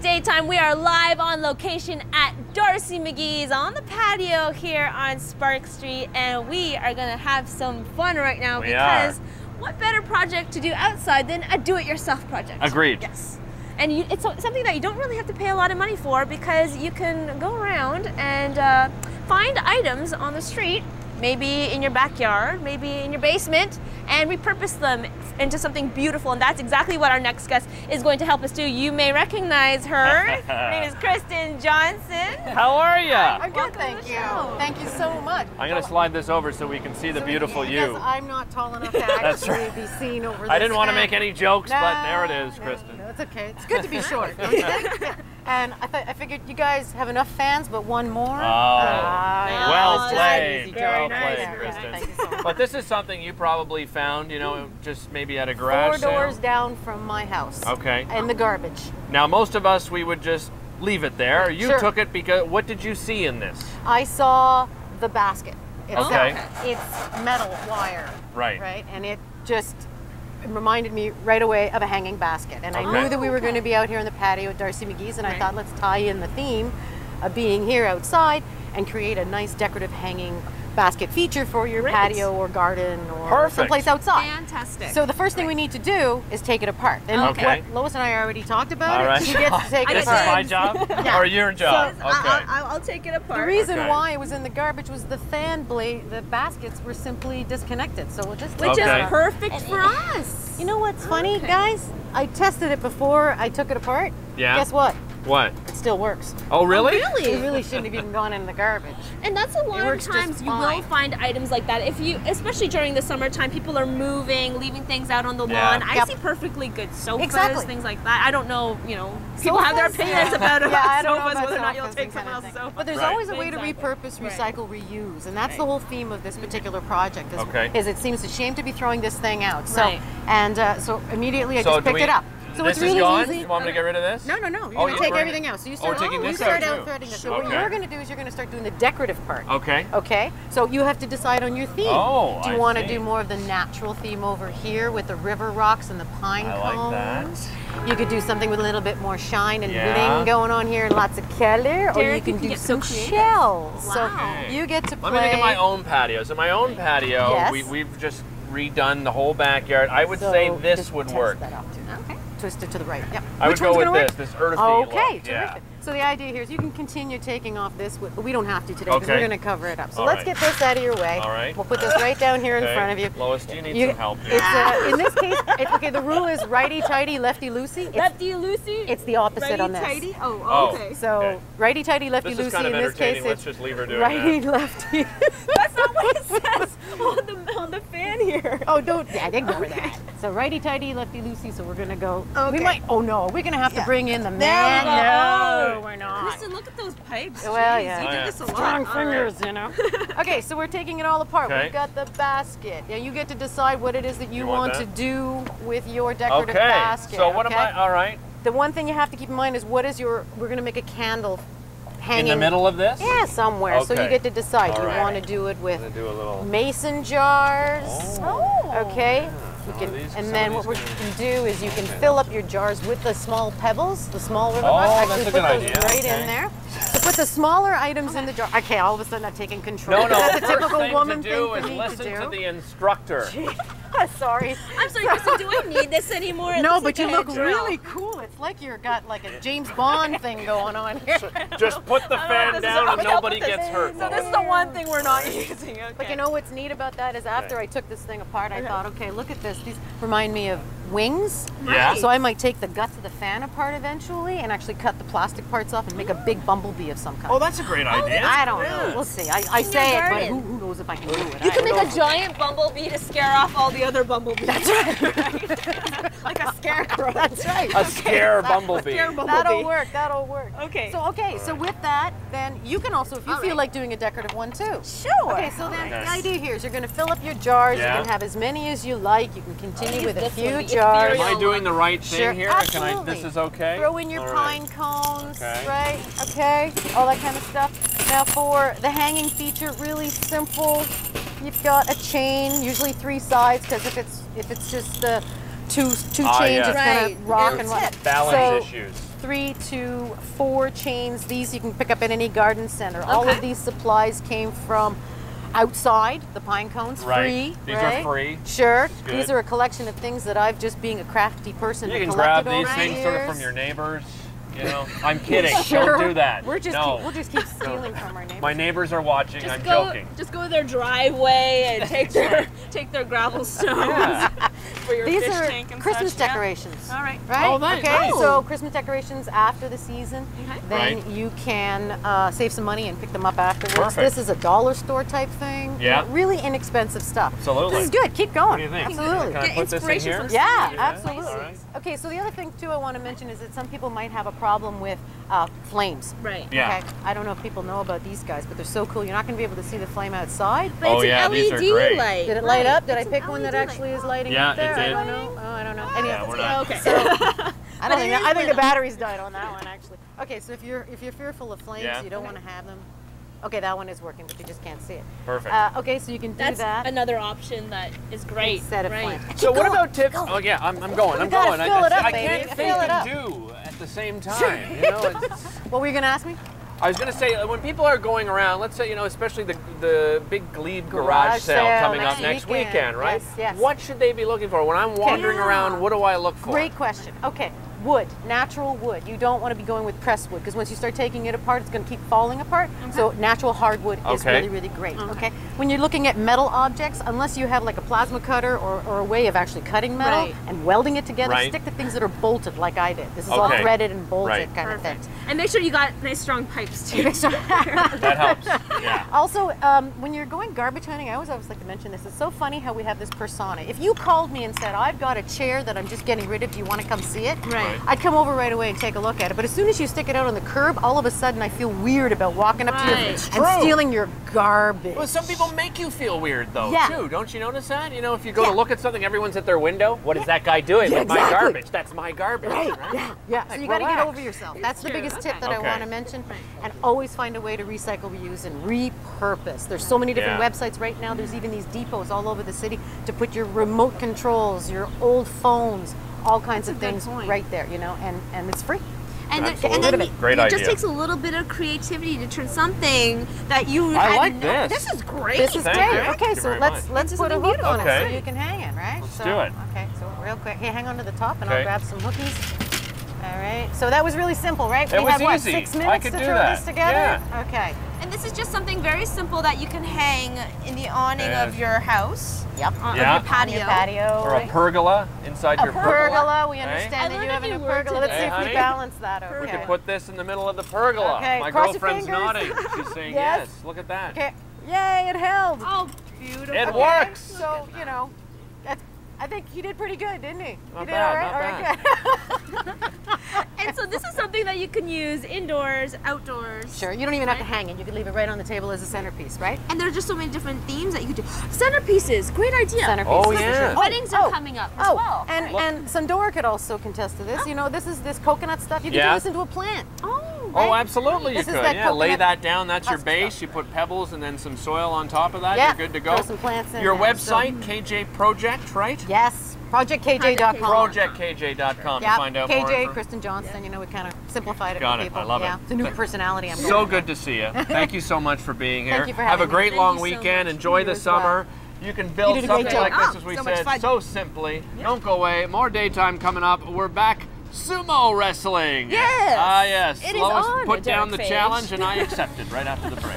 Daytime. We are live on location at Darcy McGee's on the patio here on Spark Street, and we are gonna have some fun right now because what better project to do outside than a do-it-yourself project? Agreed. Yes. And it's something that you don't really have to pay a lot of money for because you can go around and find items on the street, maybe in your backyard, maybe in your basement, and repurpose them into something beautiful. And that's exactly what our next guest is going to help us do. You may recognize her. Her name is Kristen Johnson. How are you? I'm good, thank you. Thank you so much. I'm going to slide this over so we can see the beautiful you. Because I'm not tall enough to actually be seen over this. I didn't want to make any jokes, but there it is, Kristen. No, it's okay. It's good to be short, don't you think? Yeah. And I figured you guys have enough fans, but one more. Well played. Very Well nice. played, Kristen. Thank you so much. But this is something you probably found, you know, just maybe at a garage 4 doors sale. down from my house. Okay. In the garbage. Now, most of us, we would just leave it there. You Sure. took it because, what did you see in this? I saw the basket. Okay. It's metal wire. Right. Right. And it just reminded me right away of a hanging basket. And I knew that we were going to be out here on the patio at Darcy McGee's, and I thought, let's tie in the theme of being here outside and create a nice decorative hanging basket feature for your patio or garden or someplace outside. Fantastic. So the first thing we need to do is take it apart. And what Lois and I already talked about All right. She gets to take it This apart. is my job or your job? So, okay. I'll take it apart. The reason why it was in the garbage was the fan blade, the baskets were simply disconnected. So we'll just Which is perfect for us. You know what's funny, guys? I tested it before I took it apart. Yeah. Guess what? What? It still works. Oh, really? It really shouldn't have even gone in the garbage. And that's a lot of times you will find items like that. If you, especially during the summertime, people are moving, leaving things out on the lawn. I see perfectly good sofas, things like that. I don't know, you know, people have their opinions about sofas, whether or not you'll take someone else's sofa. But there's always a way to repurpose, recycle, reuse, and that's the whole theme of this particular project. Is it seems a shame to be throwing this thing out. So so immediately I just picked it up. So this it's really is gone? easy. You want me to get rid of this? No. You're going to take everything out. So you start, taking this out out threading this. So what you're going to do is you're going to start doing the decorative part. Okay. Okay. So you have to decide on your theme. Oh, do you want to do more of the natural theme over here with the river rocks and the pine cones? I like that. You could do something with a little bit more shine and bling going on here and lots of color. Or you can do some shells. Wow. So you get to play. Let me think of my own patio. So my own patio, we've just redone the whole backyard. I would say this would work. Okay. Twist it to the right. Yep. I would go with this earthy look. Terrific. So the idea here is you can continue taking off this, but we don't have to today because we're going to cover it up. So let's get this out of your way. All right. We'll put this right down here in front of you. Lois, do you need some help here? It's, in this case, the rule is righty-tighty, lefty-loosey. Lefty-loosey? It's the opposite on this. Righty-tighty? Oh, okay. So righty-tighty, lefty-loosey. This is kind of in this case, Let's just leave her doing righty-lefty. That's not what it says on the fan here. Oh, don't ignore that. So righty-tighty, lefty-loosey. So we're going to go. We might. Oh no, we're going to have to bring in the man. No, we're not. Kristen, look at those pipes. Well, You do this a lot. Strong fingers, you know. Okay, so we're taking it all apart. We've got the basket. Now you get to decide what it is that you want to do with your decorative basket. So what am I? All right. The one thing you have to keep in mind is what is your. We're going to make a candle hanging in the middle of this. Yeah, somewhere. So you get to decide. You want to do it with mason jars. Okay. And then what we can do is you can fill up your jars with the small pebbles, the small river rocks. That's a put good those idea. right in there. So put the smaller items in the jar. Okay, all of a sudden I'm taking control. No, That's a the typical first woman thing to do thing is for me listen to do. to the instructor. Sorry. I'm sorry, Kristen, do I need this anymore? No, but you look really cool. It's like you've got like a James Bond thing going on here. Just put the fan down and nobody gets hurt. So this is the one thing we're not using. Okay. But you know what's neat about that is after I took this thing apart, I thought, okay, look at this. These remind me of wings. Yeah. So I might take the guts of the fan apart eventually and actually cut the plastic parts off and make a big bumblebee of some kind. Oh, that's a great idea. I don't know. We'll see. I say it, but who knows if I can do it. You can make a giant bumblebee to scare off all the other bumblebees. That's right. Like a scarecrow. That's right. A scare bumblebee. That'll work. That'll work. Okay. So with that, then you can also, if you feel like doing a decorative one too. Sure. Okay, so then the idea here is you're going to fill up your jars. You can have as many as you like. You can continue with a few jars. Am I doing the right thing here? Absolutely. This is okay? Throw in your pine cones, right? Okay, all that kind of stuff. Now for the hanging feature, really simple. You've got a chain, usually 3 sides, because if it's just the two chains, it's gonna rock and roll. Balance issues. 3 to 4 chains. These you can pick up at any garden center. All of these supplies came from outside, the pine cones, free. These are free. Sure. These are a collection of things that I've just being a crafty person. You can grab these things sort of from your neighbors. You know, I'm kidding. Don't do that. We'll just keep stealing from our neighbors. My neighbors are watching. I'm joking. Just go to their driveway and take their gravel stones for your These fish are tank and Christmas such. decorations. All right. Right? Oh, nice. Okay. So Christmas decorations after the season, then Right. you can save some money and pick them up afterwards. Perfect. This is a dollar store type thing. Yeah. Really inexpensive stuff. Absolutely. This is good. Keep going. What do you think? Absolutely. Can I put this in here? Yeah, absolutely. All right. Okay, so the other thing too I want to mention is that some people might have a problem with flames. Right. Yeah. Okay. I don't know if people know about these guys, but they're so cool. You're not going to be able to see the flame outside. But it's an these are LED great. light. Did it light up? Did I It's pick an one that LED actually light. is lighting Yeah, up there? it did. I don't know. Oh, I don't know. Yeah, we're not. Okay. I don't think. I think the batteries died on that one actually. Okay, so if you're fearful of flames, you don't want to have them. Okay, that one is working, but you just can't see it. Perfect. Okay, so you can do That's that another option that is great. instead of flame. So what about tips? Oh yeah, I'm going. I'm gotta going. fill it up, I baby. can't Fill think it up. and do at the same time. You know, What were you gonna ask me? I was going to say, when people are going around, let's say, you know, especially the big Glebe garage sale coming up next weekend, right? Yes, yes. What should they be looking for? When I'm wandering around, what do I look for? Great question. Okay, wood, natural wood. You don't want to be going with pressed wood because once you start taking it apart, it's going to keep falling apart. So natural hardwood is really, really great. Okay. When you're looking at metal objects, unless you have like a plasma cutter or a way of actually cutting metal and welding it together, stick to things that are bolted like I did. This is all threaded and bolted kind of thing. And make sure you got nice strong pipes too. That helps. Yeah. Also, when you're going garbage hunting, I always like to mention this. It's so funny how we have this persona. If you called me and said, I've got a chair that I'm just getting rid of, do you want to come see it? Right. I'd come over right away and take a look at it. But as soon as you stick it out on the curb, all of a sudden I feel weird about walking up to you and stealing your garbage. Well, some people make you feel weird though, Yeah. too. Don't you notice that? You know, if you go to look at something, everyone's at their window. What is that guy doing with my garbage? That's my garbage. Yeah. So you got to get over yourself. That's the biggest tip that I want to mention. And always find a way to recycle, reuse, and repurpose. There's so many different websites right now. There's even these depots all over the city to put your remote controls, your old phones, all kinds of things right there, you know, and it's free. And Absolutely. then Great it idea. just takes a little bit of creativity to turn something that you I had like this. This is great. This is Thank great. you. Okay, Thank you so very let's much. put a hook on it Okay. so you can hang it, right? Let's so, do it. Okay, so real quick. Hey, hang on to the top and I'll grab some hookies. All right. So that was really simple, right? It We was had what, easy. 6 I minutes could to do throw that. this together? Yeah. Okay. And this is just something very simple that you can hang in the awning of your house. Yep. On Yeah. your On patio. your patio. Or a pergola inside your pergola. We Hey? understand that I you have learned a a new word pergola. Let's see today. if Hey, we honey? balance that. Okay. We could put this in the middle of the pergola. Okay, My cross your girlfriend's fingers. nodding. She's saying Yes. yes. Look at that. Okay. Yay! It held. Oh, beautiful. It works. So you know, I think he did pretty good, didn't he? Not He did bad, all right. not All right. Good. And so this is something that you can use indoors, outdoors. Sure. You don't even have to hang it. You could leave it right on the table as a centerpiece, right? And there's just so many different themes that you could do. Centerpieces, great idea. Centerpiece. Oh, yeah. Weddings are coming up as well. And Sandora could also contest to this. You know, this coconut stuff. You can Yeah. do this into a plant. Oh, absolutely you This is could. that Yeah, lay coconut that down. That's your husk base. stuff. You put pebbles and then some soil on top of that. Yeah. You're good to go. Throw some plants in Your there, website, KJ Project, right? Yes. ProjectKJ.com. ProjectKJ.com to find out more. KJ, information. Kristen Johnston. You know, we kind of simplified it Got for it. people. I love it. Yeah. It's a new personality. I'm So going good to see you. Thank you so much for being here. Thank you for Have a having me. great Thank long you so weekend. much. Enjoy You the as well. summer. You can build You did a great something like job. this, as we so much said, fun. so simply. Don't go away. More daytime coming up. We're back. Sumo wrestling. Yes. Ah, yes. It is Lois on put the down the Derek Phage. challenge, and I accepted right after the break.